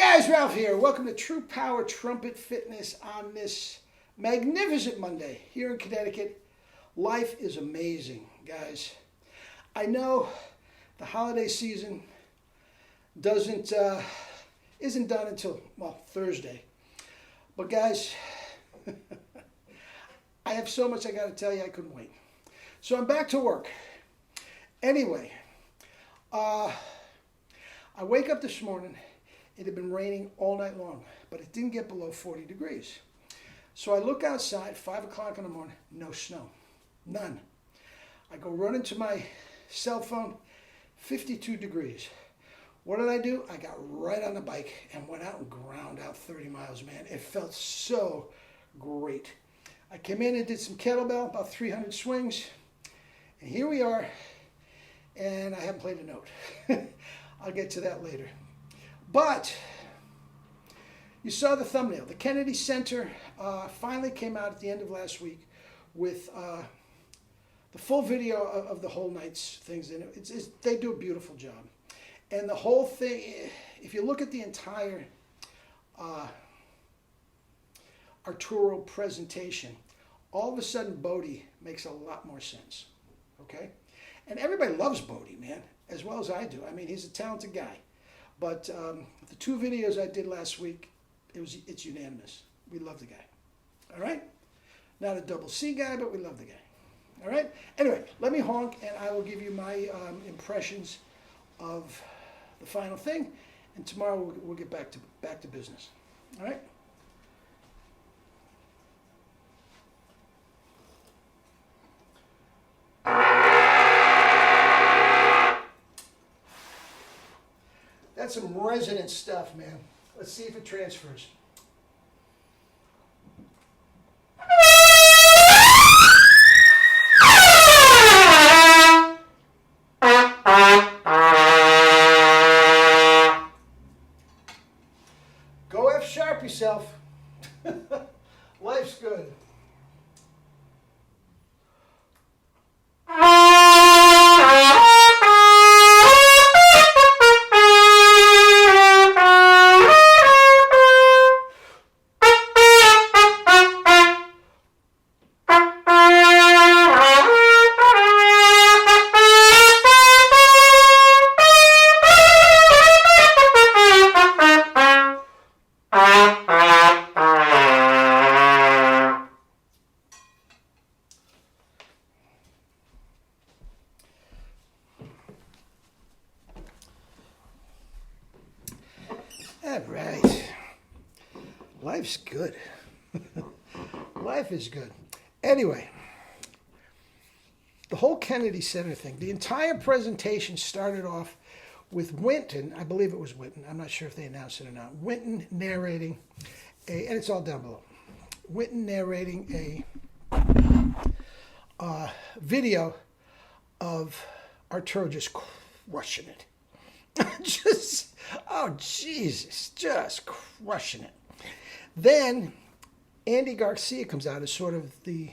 guys, Ralph here. Welcome to True Power Trumpet Fitness on this magnificent Monday here in Connecticut. Life is amazing, guys. I know the holiday season isn't done until, well, Thursday. But guys, I have so much I got to tell you I couldn't wait. So I'm back to work. Anyway, I wake up this morning. It had been raining all night long, but it didn't get below 40 degrees. So I look outside, 5 o'clock in the morning, no snow, none. I go running to my cell phone, 52 degrees. What did I do? I got right on the bike and went out and ground out 30 miles, man. It felt so great. I came in and did some kettlebell, about 300 swings, and here we are, and I haven't played a note. I'll get to that later. But you saw the thumbnail. The Kennedy Center finally came out at the end of last week with the full video of the whole night's things. And they do a beautiful job. And the whole thing, if you look at the entire Arturo presentation, all of a sudden Bodie makes a lot more sense. Okay? And everybody loves Bodie, man, as well as I do. I mean, he's a talented guy. But the 2 videos I did last week, it's unanimous. We love the guy. All right? Not a double C guy, but we love the guy. All right? Anyway, let me honk, and I will give you my impressions of the final thing. And tomorrow we'll get back to business. All right? That's some resonant stuff, man. Let's see if it transfers. Go F sharp yourself. Life's good. All right. Life's good. Life is good. Anyway, the whole Kennedy Center thing, the entire presentation started off with Winton, I believe it was Winton, I'm not sure if they announced it or not, Winton narrating and it's all down below, Winton narrating a video of Arturo just crushing it. Oh Jesus, just crushing it. Then Andy Garcia comes out as sort of the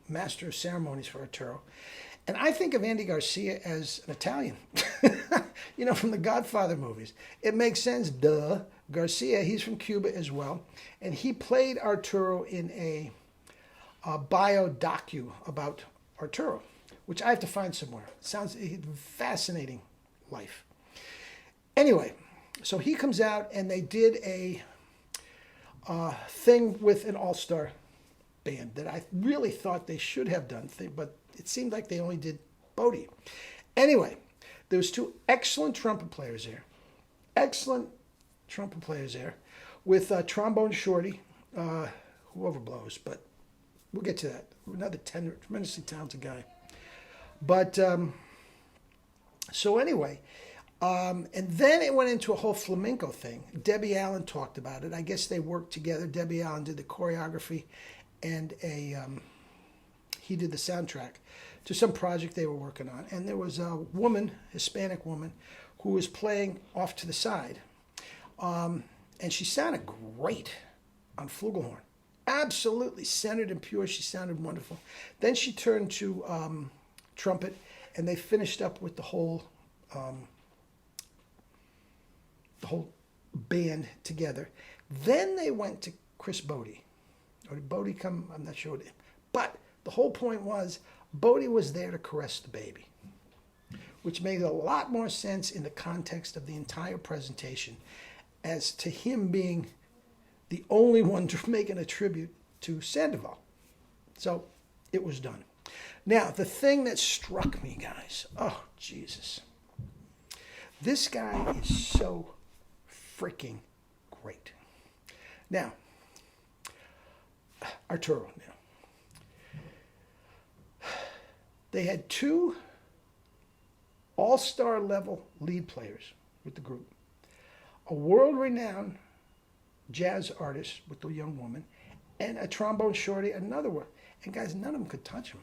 master of ceremonies for Arturo. And I think of Andy Garcia as an Italian, you know, from the Godfather movies. It makes sense, duh. Garcia, he's from Cuba as well. And he played Arturo in a bio-docu about Arturo, which I have to find somewhere. Sounds fascinating life. Anyway, so he comes out and they did a thing with an all-star band that I really thought they should have done, but it seemed like they only did Bodie. Anyway, there was 2 excellent trumpet players there. Excellent trumpet players there with Trombone Shorty, who overblows, but we'll get to that. Another tremendously talented guy. But, so anyway, and then it went into a whole flamenco thing. Debbie Allen talked about it. I guess they worked together. Debbie Allen did the choreography, and he did the soundtrack to some project they were working on. And there was a woman, Hispanic woman, who was playing off to the side. And she sounded great on flugelhorn. Absolutely centered and pure. She sounded wonderful. Then she turned to trumpet, and they finished up with the whole band together. Then they went to Chris Bodie. Or did Bodie come? I'm not sure. But the whole point was Bodie was there to caress the baby, which made a lot more sense in the context of the entire presentation as to him being the only one making a tribute to Sandoval. So it was done. Now, the thing that struck me, guys, oh, Jesus. This guy is so freaking great. Now, Arturo now. They had two all-star level lead players with the group. A world-renowned jazz artist with the young woman, and a trombone shorty, another one. And guys, none of them could touch him.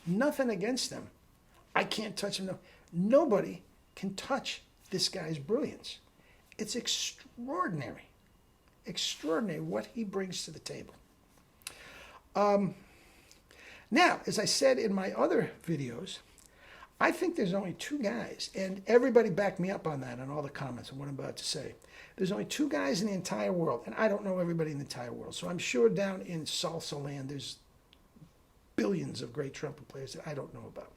Nothing against them. I can't touch him. No. Nobody can touch this guy's brilliance. It's extraordinary. Extraordinary what he brings to the table. Now, as I said in my other videos, I think there's only two guys, and everybody backed me up on that in all the comments on what I'm about to say. There's only two guys in the entire world, and I don't know everybody in the entire world, so I'm sure down in salsa land there's billions of great trumpet players that I don't know about.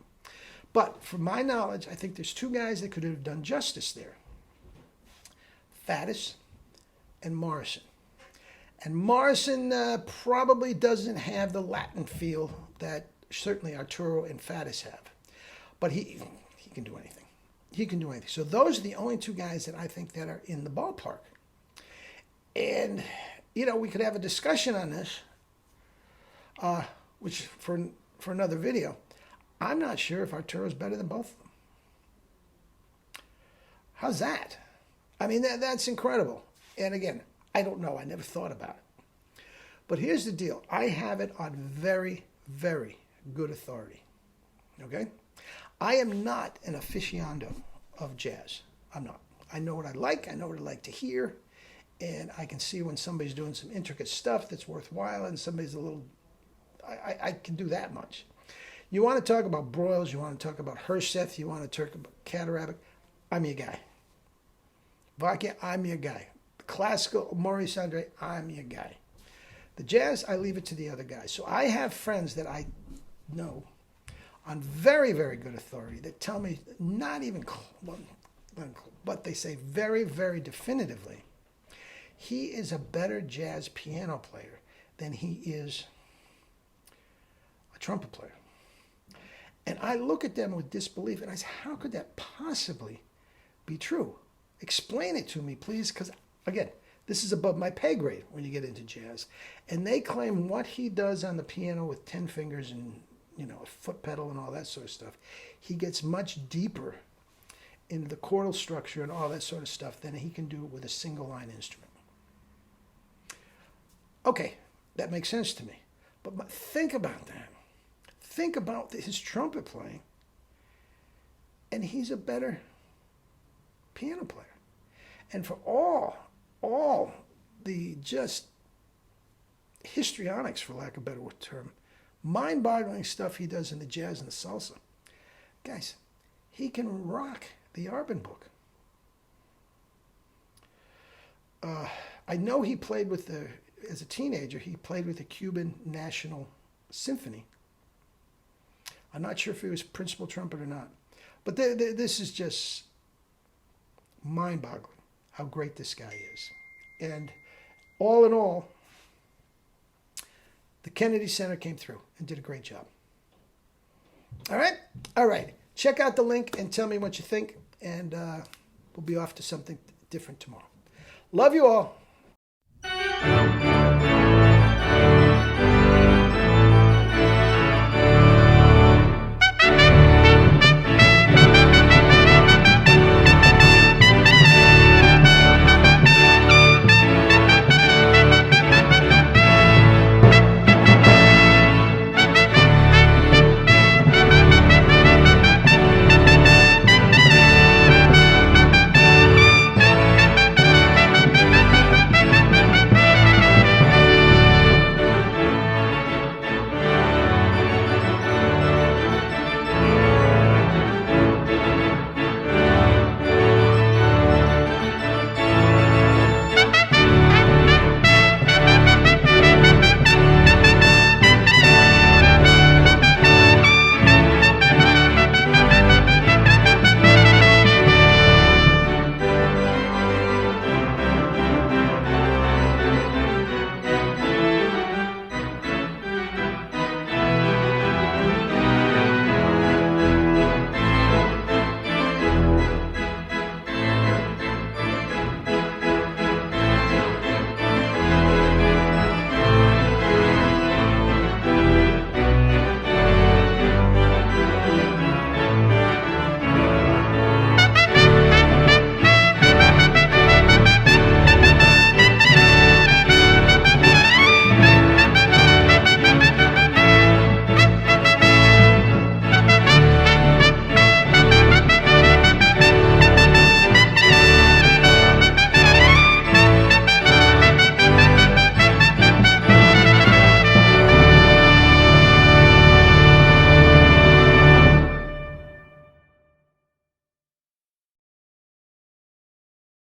But from my knowledge, I think there's two guys that could have done justice there. Faddis and Morrison. And Morrison probably doesn't have the Latin feel that certainly Arturo and Faddis have. But he can do anything. He can do anything. So those are the only two guys that I think that are in the ballpark. And, you know, we could have a discussion on this, which for another video. I'm not sure if Arturo's better than both of them. How's that? I mean, that's incredible. And again, I don't know. I never thought about it. But here's the deal. I have it on very, very good authority. Okay? I am not an aficionado of jazz. I'm not. I know what I like. I know what I like to hear. And I can see when somebody's doing some intricate stuff that's worthwhile and somebody's a little... I can do that much. You want to talk about Broyles, you want to talk about Herseth, you want to talk about Catarabic, I'm your guy. Vakia, I'm your guy. Classical, Maurice Andre, I'm your guy. The jazz, I leave it to the other guys. So I have friends that I know on very, very good authority that tell me not even, but they say very, very definitively, he is a better jazz piano player than he is a trumpet player. And I look at them with disbelief and I say, how could that possibly be true? Explain it to me, please, because, again, this is above my pay grade when you get into jazz. And they claim what he does on the piano with 10 fingers and, you know, a foot pedal and all that sort of stuff, he gets much deeper into the chordal structure and all that sort of stuff than he can do with a single line instrument. Okay, that makes sense to me. But think about that. Think about his trumpet playing, and he's a better piano player. And for all the just histrionics, for lack of a better term, mind-boggling stuff he does in the jazz and the salsa, guys, he can rock the Arbin book. I know he played with as a teenager, he played with the Cuban National Symphony. I'm not sure if he was principal trumpet or not. But this is just mind-boggling how great this guy is. And all in all, the Kennedy Center came through and did a great job. All right? All right. Check out the link and tell me what you think. And we'll be off to something different tomorrow. Love you all.